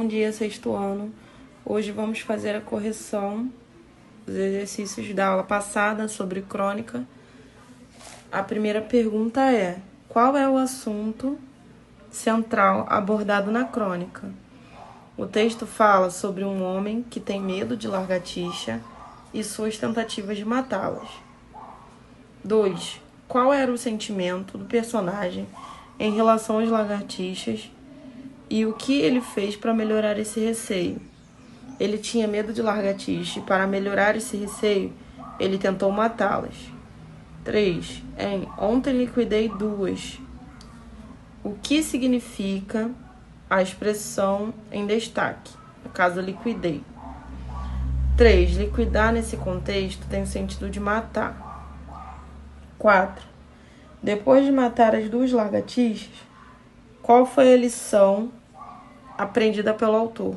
dia, sexto ano. Hoje vamos fazer a correção dos exercícios da aula passada sobre crônica. A primeira pergunta é: qual é o assunto central abordado na crônica? O texto fala sobre um homem que tem medo de lagartixa e suas tentativas de matá-las. 2. Qual era o sentimento do personagem em relação às lagartixas e o que ele fez para melhorar esse receio? Ele tinha medo de lagartixa e, para melhorar esse receio, ele tentou matá-las. 3. Ontem liquidei 2. O que significa a expressão em destaque? No caso, liquidei. 3. Liquidar nesse contexto tem o sentido de matar. 4. Depois de matar as 2 lagartixas, qual foi a lição aprendida pelo autor?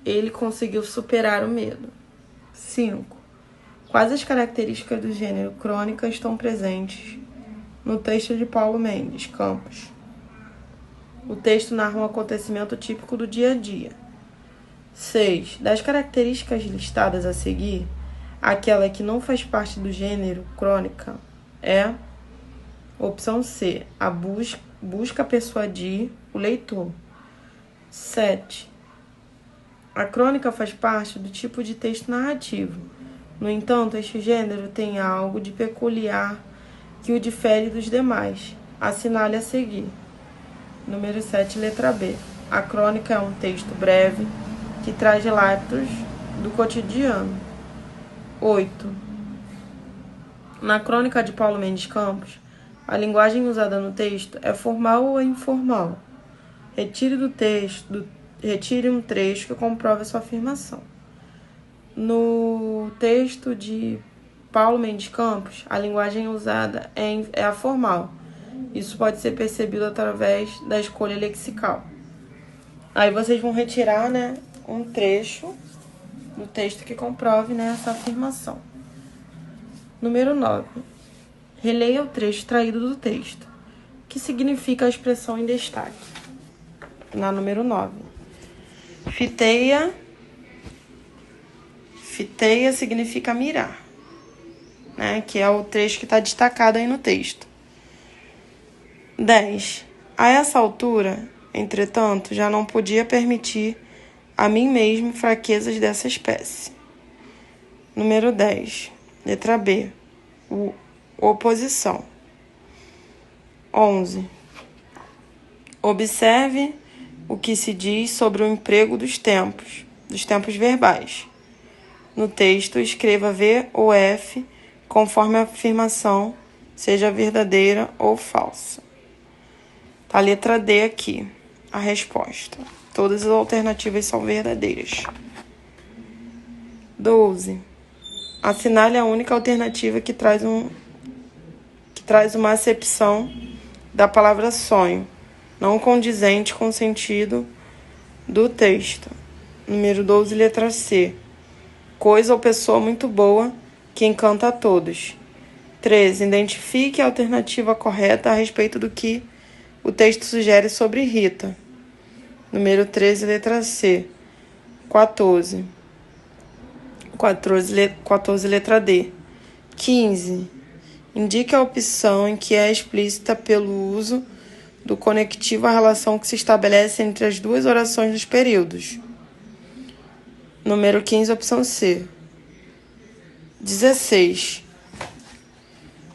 Ele conseguiu superar o medo. 5. Quais as características do gênero crônica estão presentes no texto de Paulo Mendes Campos? O texto narra um acontecimento típico do dia a dia. 6. Das características listadas a seguir, aquela que não faz parte do gênero crônica é opção C, a busca persuadir o leitor. 7. A crônica faz parte do tipo de texto narrativo. No entanto, este gênero tem algo de peculiar que o difere dos demais. Assinale a seguir. Número 7, letra B. A crônica é um texto breve que traz relatos do cotidiano. 8. Na crônica de Paulo Mendes Campos, a linguagem usada no texto é formal ou informal? Retire um trecho que comprove sua afirmação. No texto de Paulo Mendes Campos, a linguagem usada é a formal. Isso pode ser percebido através da escolha lexical. Aí vocês vão retirar, um trecho do texto que comprove, essa afirmação. Número 9. Releia o trecho extraído do texto. O que significa a expressão em destaque? Na número 9. Fiteia significa mirar, que é o trecho que está destacado aí no texto. 10. A essa altura, entretanto, já não podia permitir a mim mesmo fraquezas dessa espécie. Número 10. Letra B. Oposição. 11. Observe o que se diz sobre o emprego dos tempos verbais. No texto, escreva V ou F, conforme a afirmação seja verdadeira ou falsa. A letra D aqui, a resposta. Todas as alternativas são verdadeiras. 12. Assinale a única alternativa que traz uma acepção da palavra sonho, não condizente com o sentido do texto. Número 12, letra C. Coisa ou pessoa muito boa que encanta a todos. 13. Identifique a alternativa correta a respeito do que o texto sugere sobre Rita. Número 13, letra C. 14. 14, letra D. 15. Indique a opção em que é explícita pelo uso do conectivo a relação que se estabelece entre as 2 orações dos períodos. Número 15, opção C. 16.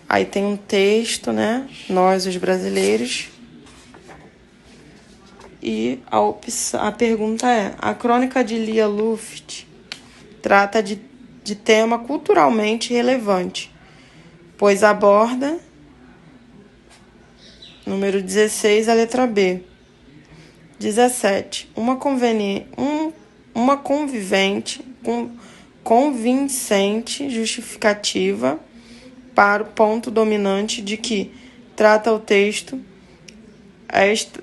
Aí tem um texto, Nós, os brasileiros. E a pergunta é: a crônica de Lia Luft trata de tema culturalmente relevante, pois aborda, número 16, a letra B. 17. Uma convincente justificativa para o ponto dominante de que trata o texto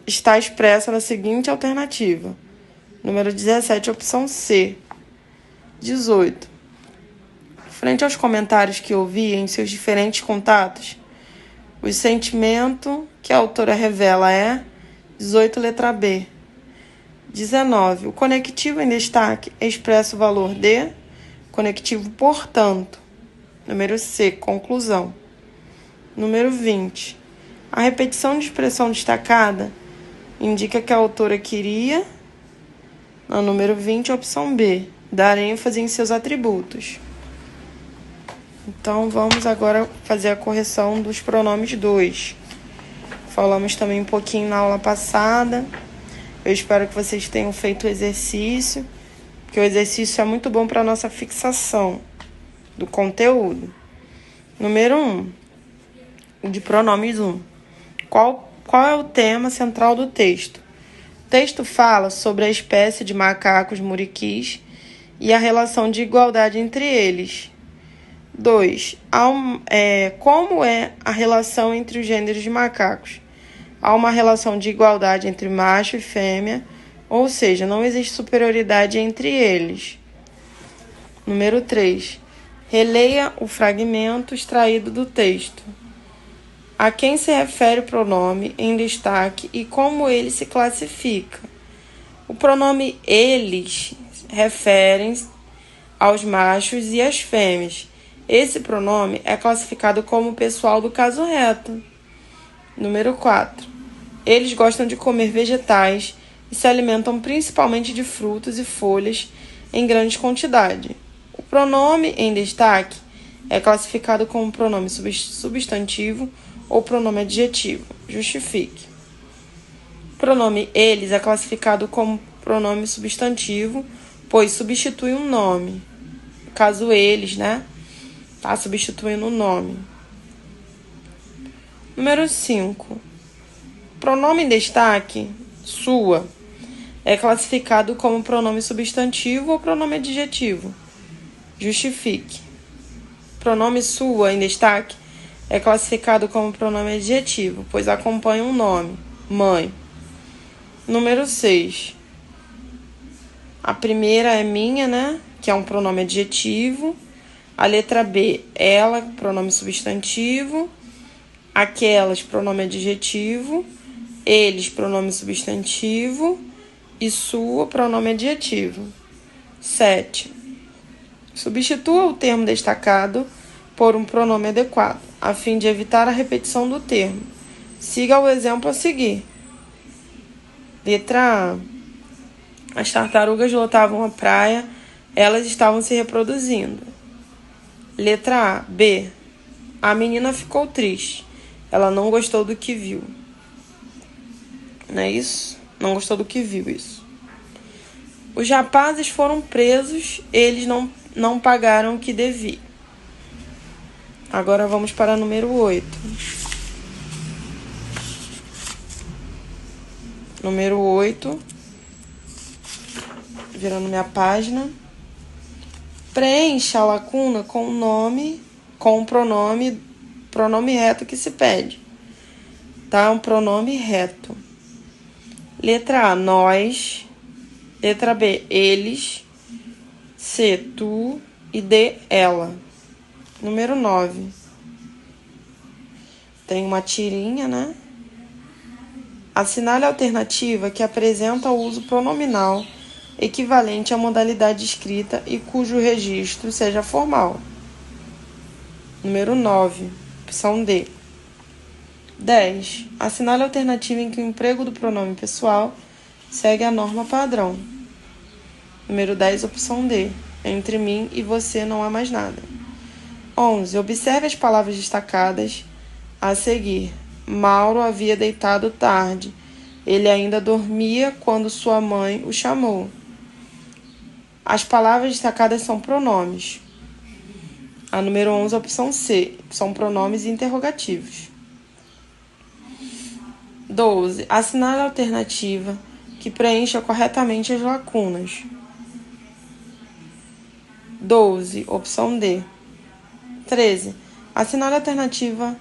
está expressa na seguinte alternativa. Número 17, opção C. 18. Frente aos comentários que ouvi em seus diferentes contatos, o sentimento que a autora revela é 18, letra B. 19. O conectivo em destaque expressa o valor de conectivo portanto. Número C, conclusão. Número 20. A repetição de expressão destacada indica que a autora queria, no número 20, a opção B, dar ênfase em seus atributos. Então, vamos agora fazer a correção dos pronomes 2. Falamos também um pouquinho na aula passada. Eu espero que vocês tenham feito o exercício, porque o exercício é muito bom para a nossa fixação do conteúdo. Número 1, de pronomes 1. Qual é o tema central do texto? O texto fala sobre a espécie de macacos muriquis e a relação de igualdade entre eles. 2. Como é a relação entre os gêneros de macacos? Há uma relação de igualdade entre macho e fêmea, ou seja, não existe superioridade entre eles. Número 3. Releia o fragmento extraído do texto. A quem se refere o pronome em destaque e como ele se classifica? O pronome eles refere aos machos e às fêmeas. Esse pronome é classificado como pessoal do caso reto. Número 4. Eles gostam de comer vegetais e se alimentam principalmente de frutos e folhas em grande quantidade. O pronome em destaque é classificado como pronome substantivo ou pronome adjetivo. Justifique. O pronome eles é classificado como pronome substantivo, pois substitui um nome. No caso eles, tá substituindo o nome. Número 5. Pronome em destaque, sua, é classificado como pronome substantivo ou pronome adjetivo. Justifique. Pronome sua em destaque é classificado como pronome adjetivo, pois acompanha um nome, mãe. Número 6. A primeira é minha, que é um pronome adjetivo. A letra B, ela, pronome substantivo. Aquelas, pronome adjetivo. Eles, pronome substantivo. E sua, pronome adjetivo. 7. Substitua o termo destacado por um pronome adequado, a fim de evitar a repetição do termo. Siga o exemplo a seguir. Letra A. As tartarugas lotavam a praia, elas estavam se reproduzindo. Letra A. B. A menina ficou triste, ela não gostou do que viu. Não é isso? Não gostou do que viu, isso. Os rapazes foram presos, eles não pagaram o que deviam. Agora vamos para o número 8. Número 8. Virando minha página. Preencha a lacuna com o pronome reto que se pede. Tá? Um pronome reto. Letra A, nós. Letra B, eles. C, tu. E D, ela. Número 9. Tem uma tirinha, Assinale a alternativa que apresenta o uso pronominal equivalente à modalidade escrita e cujo registro seja formal. Número 9. Opção D. 10. Assinale a alternativa em que o emprego do pronome pessoal segue a norma padrão. Número 10. Opção D. Entre mim e você não há mais nada. 11. Observe as palavras destacadas a seguir. Mauro havia deitado tarde. Ele ainda dormia quando sua mãe o chamou. As palavras destacadas são pronomes. A número 11, a opção C, são pronomes interrogativos. 12. Assinale a alternativa que preencha corretamente as lacunas. 12. Opção D. 13. Assinale a alternativa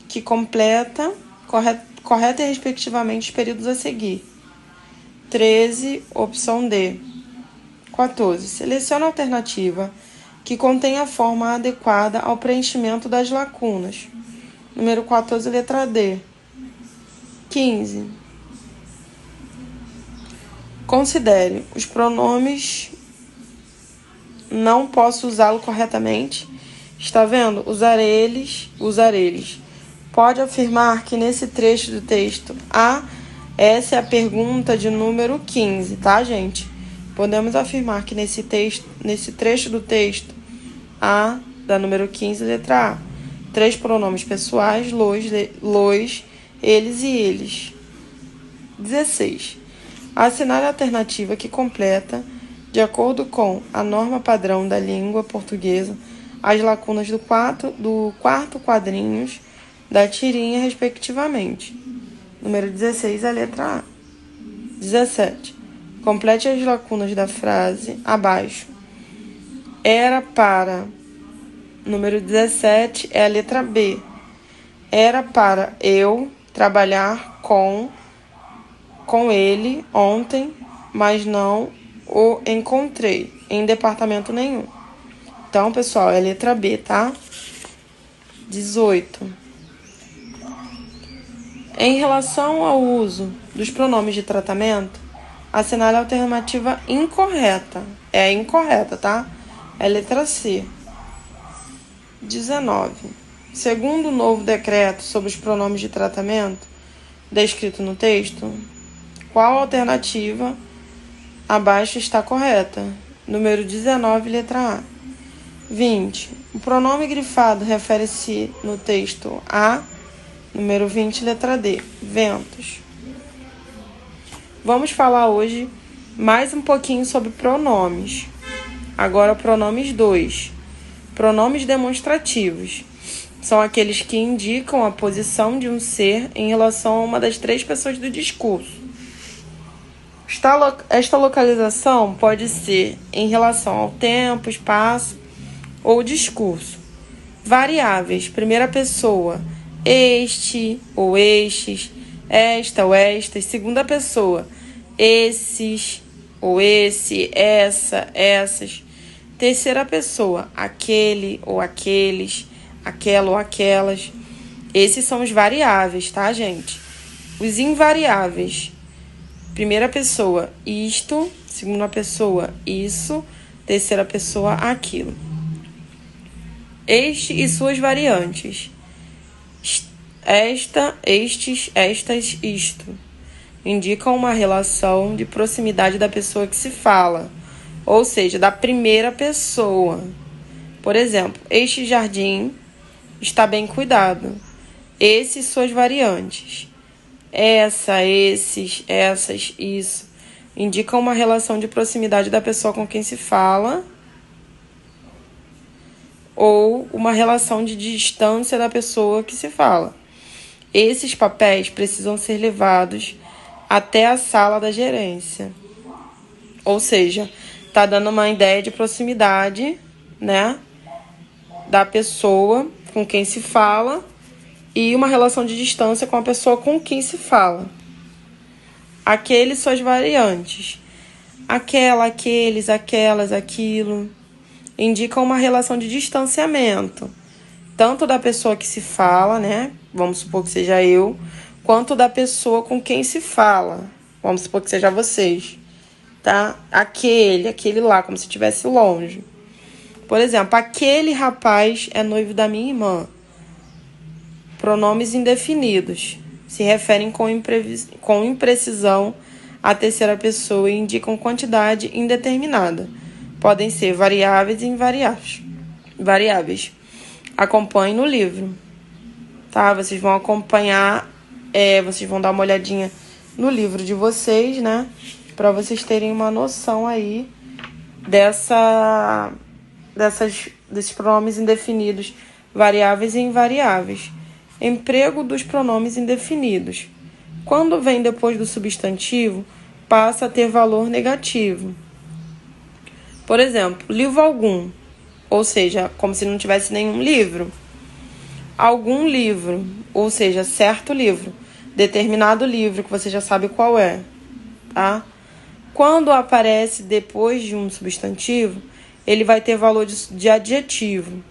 que completa correta e respectivamente os períodos a seguir. 13. Opção D. 14. Selecione a alternativa que contém a forma adequada ao preenchimento das lacunas. Número 14, letra D. 15. Considere os pronomes. Não posso usá-lo corretamente. Está vendo? Usar eles, usar eles. Pode afirmar que nesse trecho do texto essa é a pergunta de número 15, tá, gente? Podemos afirmar que nesse trecho do texto da número 15, letra A. 3 pronomes pessoais, los, eles e eles. 16. Assinale a alternativa que completa, de acordo com a norma padrão da língua portuguesa, as lacunas do quarto quadrinhos da tirinha, respectivamente. Número 16, a letra A. 17. Complete as lacunas da frase abaixo. Era para... Número 17 é a letra B. Era para eu trabalhar com ele ontem, mas não o encontrei em departamento nenhum. Então, pessoal, é a letra B, tá? 18. Em relação ao uso dos pronomes de tratamento, assinale a alternativa incorreta. É a incorreta, tá? É a letra C. 19. Segundo o novo decreto sobre os pronomes de tratamento, descrito no texto, qual alternativa abaixo está correta? Número 19, letra A. 20. O pronome grifado refere-se no texto a... Número 20, letra D. Ventos. Vamos falar hoje mais um pouquinho sobre pronomes. Agora, pronomes 2. Pronomes demonstrativos. São aqueles que indicam a posição de um ser em relação a uma das 3 pessoas do discurso. Esta localização pode ser em relação ao tempo, espaço ou discurso. Variáveis. Primeira pessoa. Este ou estes, esta ou estas. Segunda pessoa, esses ou esse, essa, essas. Terceira pessoa, aquele ou aqueles, aquela ou aquelas. Esses são os variáveis, tá, gente? Os invariáveis. Primeira pessoa, isto. Segunda pessoa, isso. Terceira pessoa, aquilo. Este e suas variantes. Esta, estes, estas, isto. Indicam uma relação de proximidade da pessoa que se fala, ou seja, da primeira pessoa. Por exemplo, este jardim está bem cuidado. Esse e suas variantes. Essa, esses, essas, isso. Indicam uma relação de proximidade da pessoa com quem se fala, ou uma relação de distância da pessoa que se fala. Esses papéis precisam ser levados até a sala da gerência. Ou seja, está dando uma ideia de proximidade, né, da pessoa com quem se fala e uma relação de distância com a pessoa com quem se fala. Aqueles suas variantes. Aquela, aqueles, aquelas, aquilo. Indicam uma relação de distanciamento, tanto da pessoa que se fala, né? Vamos supor que seja eu, quanto da pessoa com quem se fala. Vamos supor que seja vocês, tá? Aquele lá, como se estivesse longe. Por exemplo, aquele rapaz é noivo da minha irmã. Pronomes indefinidos. Se referem com imprecisão à terceira pessoa e indicam quantidade indeterminada. Podem ser variáveis e variáveis. Acompanhe no livro, tá? Vocês vão acompanhar, vocês vão dar uma olhadinha no livro de vocês, né? Para vocês terem uma noção aí desses pronomes indefinidos, variáveis e invariáveis. Emprego dos pronomes indefinidos. Quando vem depois do substantivo, passa a ter valor negativo. Por exemplo, livro algum, ou seja, como se não tivesse nenhum livro. Algum livro, ou seja, certo livro. Determinado livro, que você já sabe qual é, tá? Quando aparece depois de um substantivo, ele vai ter valor de adjetivo.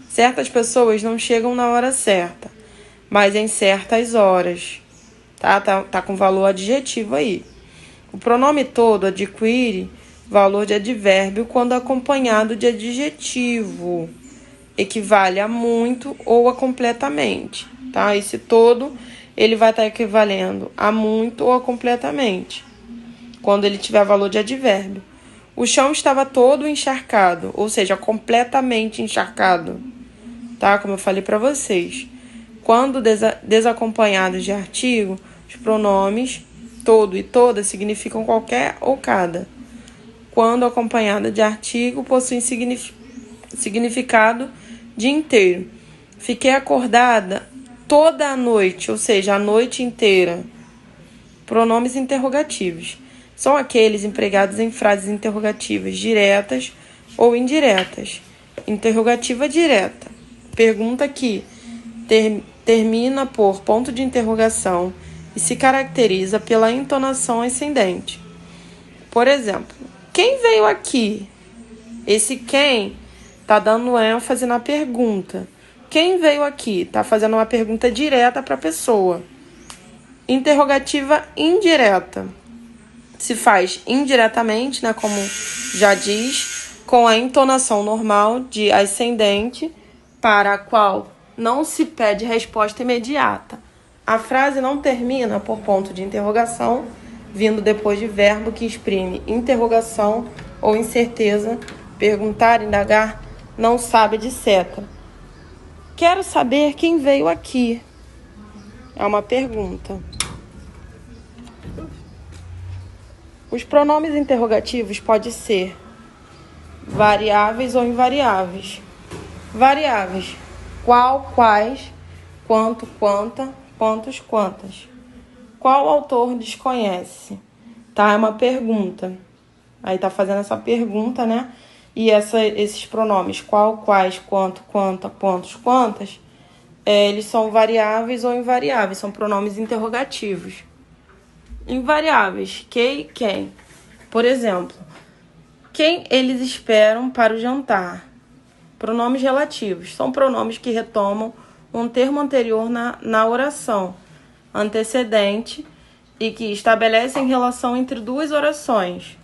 Certas pessoas não chegam na hora certa, mas em certas horas, tá? Tá com valor adjetivo aí. O pronome todo adquire valor de advérbio quando acompanhado de adjetivo. Equivale a muito ou a completamente, tá? Esse todo, ele vai estar equivalendo a muito ou a completamente, quando ele tiver valor de advérbio. O chão estava todo encharcado, ou seja, completamente encharcado, tá? Como eu falei para vocês. Quando desacompanhados de artigo, os pronomes todo e toda significam qualquer ou cada. Quando acompanhada de artigo, possuem significado de inteiro. Fiquei acordada toda a noite, ou seja, a noite inteira. Pronomes interrogativos. São aqueles empregados em frases interrogativas diretas ou indiretas. Interrogativa direta. Pergunta que termina por ponto de interrogação e se caracteriza pela entonação ascendente. Por exemplo, quem veio aqui? Esse quem está dando ênfase na pergunta. Quem veio aqui? Está fazendo uma pergunta direta para a pessoa. Interrogativa indireta. Se faz indiretamente, né, como já diz, com a entonação normal de ascendente, para a qual não se pede resposta imediata. A frase não termina por ponto de interrogação, vindo depois de verbo que exprime interrogação ou incerteza, perguntar, indagar, não sabe, etc. Quero saber quem veio aqui. É uma pergunta. Os pronomes interrogativos podem ser variáveis ou invariáveis. Variáveis: qual, quais, quanto, quanta, quantos, quantas. Qual autor desconhece? Tá? É uma pergunta. Aí tá fazendo essa pergunta, né? E esses pronomes qual, quais, quanto, quanta, quantos, quantas, eles são variáveis ou invariáveis, são pronomes interrogativos. Invariáveis, que e quem. Por exemplo, quem eles esperam para o jantar? Pronomes relativos, são pronomes que retomam um termo anterior na oração antecedente e que estabelecem relação entre duas orações.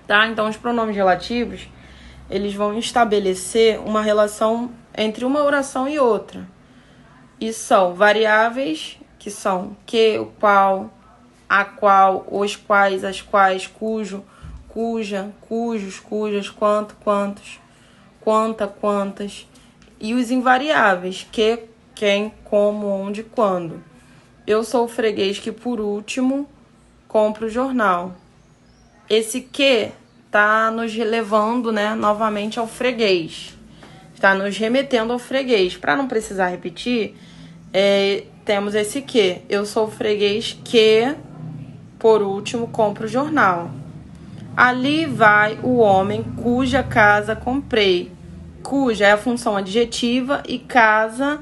Tá? Então, os pronomes relativos, eles vão estabelecer uma relação entre uma oração e outra. E são variáveis, que são que, o qual, a qual, os quais, as quais, cujo, cuja, cujos, cujas, quanto, quantos, quanta, quantas. E os invariáveis, que, quem, como, onde, quando. Eu sou o freguês que, por último, compro o jornal. Esse que está nos levando, né, novamente ao freguês. Está nos remetendo ao freguês. Para não precisar repetir, temos esse que. Eu sou o freguês que, por último, compro o jornal. Ali vai o homem cuja casa comprei. Cuja é a função adjetiva e casa,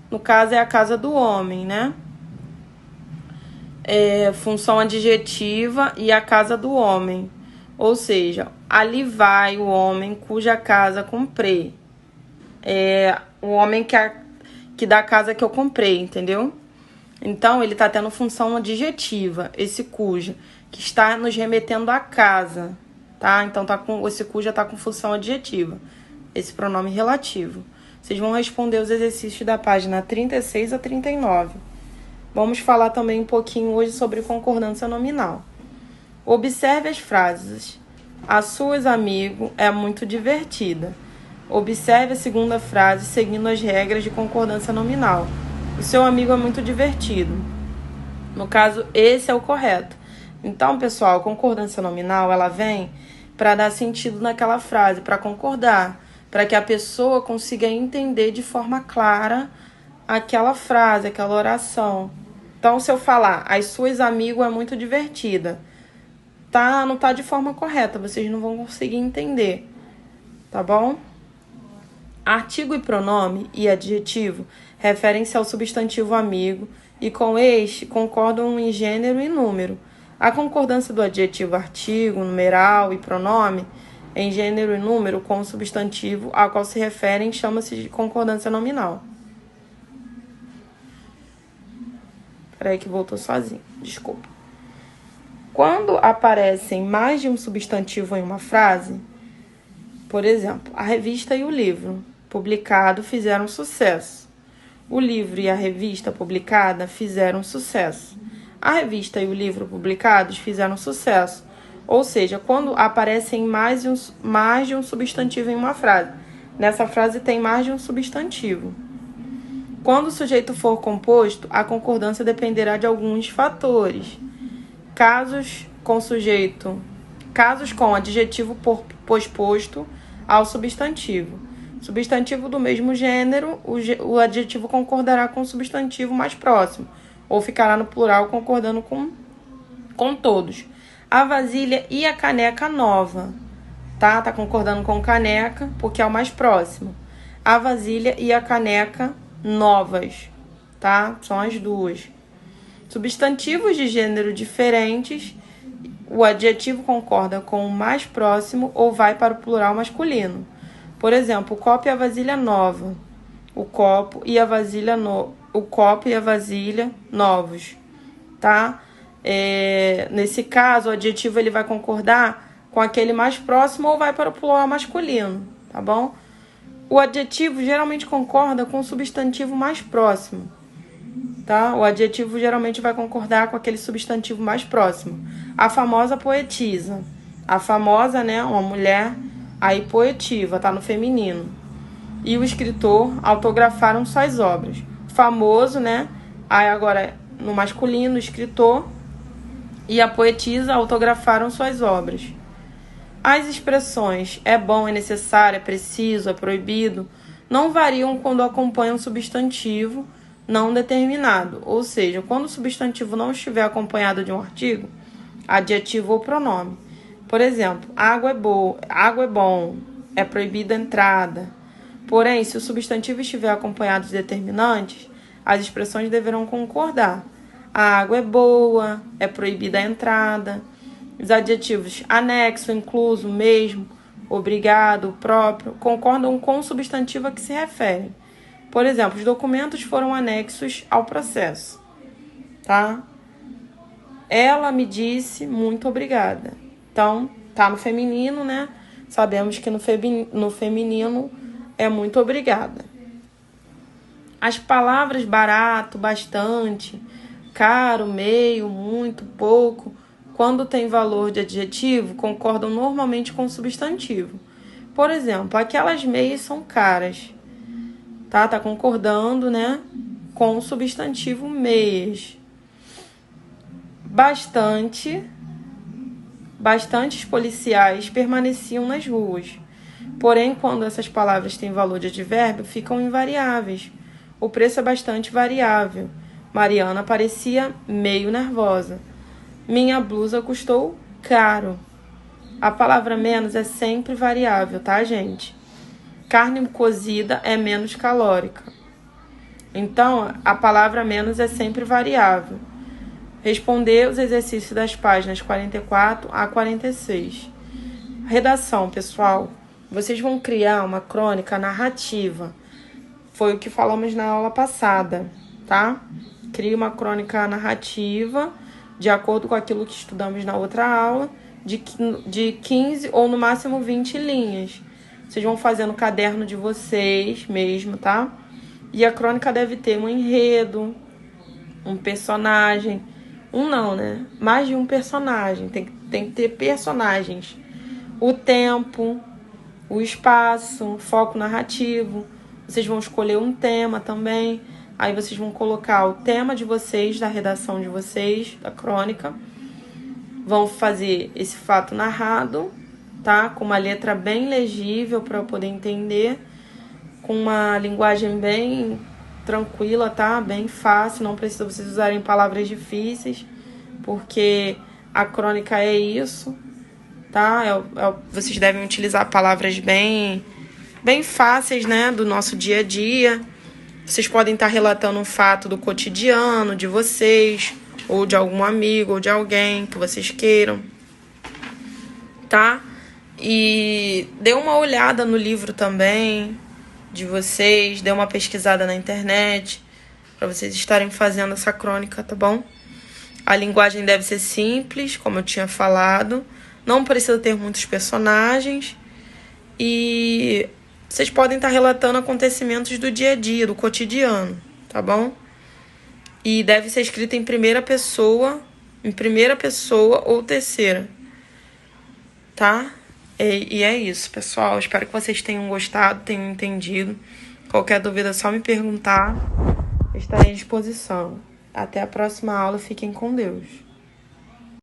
no caso, é a casa do homem, né? Função adjetiva e a casa do homem. Ou seja, ali vai o homem cuja casa comprei. O homem que da casa que eu comprei, entendeu? Então, ele está tendo função adjetiva, esse cuja, que está nos remetendo à casa, tá? Então, esse cuja está com função adjetiva, esse pronome relativo. Vocês vão responder os exercícios da página 36 a 39. Vamos falar também um pouquinho hoje sobre concordância nominal. Observe as frases. A sua amigo é muito divertida. Observe a segunda frase seguindo as regras de concordância nominal. O seu amigo é muito divertido. No caso, esse é o correto. Então, pessoal, a concordância nominal, ela vem para dar sentido naquela frase, para concordar, para que a pessoa consiga entender de forma clara aquela frase, aquela oração. Então, se eu falar, as suas amigas é muito divertida, não tá de forma correta, vocês não vão conseguir entender, tá bom? Artigo e pronome e adjetivo referem-se ao substantivo amigo e com este concordam em gênero e número. A concordância do adjetivo artigo, numeral e pronome em gênero e número com o substantivo ao qual se referem chama-se de concordância nominal. Peraí que voltou sozinho, desculpa. Quando aparecem mais de um substantivo em uma frase, por exemplo, a revista e o livro publicado fizeram sucesso. O livro e a revista publicada fizeram sucesso. A revista e o livro publicados fizeram sucesso. Ou seja, quando aparecem mais de um substantivo em uma frase. Nessa frase tem mais de um substantivo. Quando o sujeito for composto, a concordância dependerá de alguns fatores. Casos com adjetivo posposto ao substantivo. Substantivo do mesmo gênero, o adjetivo concordará com o substantivo mais próximo, ou ficará no plural concordando com todos. A vasilha e a caneca nova, tá? Tá concordando com caneca, porque é o mais próximo. A vasilha e a caneca novas, tá? São as duas. Substantivos de gênero diferentes, o adjetivo concorda com o mais próximo ou vai para o plural masculino. Por exemplo, o copo e a vasilha nova. O copo e a vasilha novos, tá? Nesse caso, o adjetivo ele vai concordar com aquele mais próximo ou vai para o plural masculino, tá bom? O adjetivo geralmente concorda com o substantivo mais próximo, tá? O adjetivo geralmente vai concordar com aquele substantivo mais próximo. A famosa poetisa. A famosa, né, uma mulher, aí poetiva, tá no feminino. E o escritor autografaram suas obras. Famoso, né? Aí agora no masculino, o escritor e a poetisa autografaram suas obras. As expressões é bom, é necessário, é preciso, é proibido não variam quando acompanham um substantivo não determinado. Ou seja, quando o substantivo não estiver acompanhado de um artigo, adjetivo ou pronome. Por exemplo, água é boa, água é bom, é proibida a entrada. Porém, se o substantivo estiver acompanhado de determinantes, as expressões deverão concordar. A água é boa, é proibida a entrada. Os adjetivos anexo, incluso, mesmo, obrigado, próprio, concordam com o substantivo a que se referem. Por exemplo, os documentos foram anexos ao processo, tá? Ela me disse muito obrigada. Então, tá no feminino, né? Sabemos que no feminino é muito obrigada. As palavras barato, bastante, caro, meio, muito, pouco, quando tem valor de adjetivo, concordam normalmente com o substantivo. Por exemplo, aquelas meias são caras. Tá concordando, né, com o substantivo meias. Bastantes policiais permaneciam nas ruas. Porém, quando essas palavras têm valor de advérbio, ficam invariáveis. O preço é bastante variável. Mariana parecia meio nervosa. Minha blusa custou caro. A palavra menos é sempre variável, tá, gente? Carne cozida é menos calórica. Então, a palavra menos é sempre variável. Responder os exercícios das páginas 44 a 46. Redação, pessoal. Vocês vão criar uma crônica narrativa. Foi o que falamos na aula passada, tá? Crie uma crônica narrativa, de acordo com aquilo que estudamos na outra aula, de 15 ou no máximo 20 linhas. Vocês vão fazer no caderno de vocês mesmo, tá? E a crônica deve ter um enredo, um personagem. Um não, né? Mais de um personagem. Tem que ter personagens. O tempo, o espaço, o foco narrativo. Vocês vão escolher um tema também. Aí vocês vão colocar o tema de vocês, da redação de vocês, da crônica. Vão fazer esse fato narrado, tá? Com uma letra bem legível para eu poder entender, com uma linguagem bem tranquila, tá? Bem fácil, não precisa vocês usarem palavras difíceis, porque a crônica é isso, tá? Vocês devem utilizar palavras bem fáceis, né? Do nosso dia a dia. Vocês podem estar relatando um fato do cotidiano de vocês, ou de algum amigo, ou de alguém que vocês queiram, tá? E dê uma olhada no livro também de vocês, dê uma pesquisada na internet para vocês estarem fazendo essa crônica, tá bom? A linguagem deve ser simples, como eu tinha falado. Não precisa ter muitos personagens. E vocês podem estar relatando acontecimentos do dia a dia, do cotidiano, tá bom? E deve ser escrita em primeira pessoa ou terceira, tá? E é isso, pessoal. Espero que vocês tenham gostado, tenham entendido. Qualquer dúvida é só me perguntar. Estarei à disposição. Até a próxima aula. Fiquem com Deus.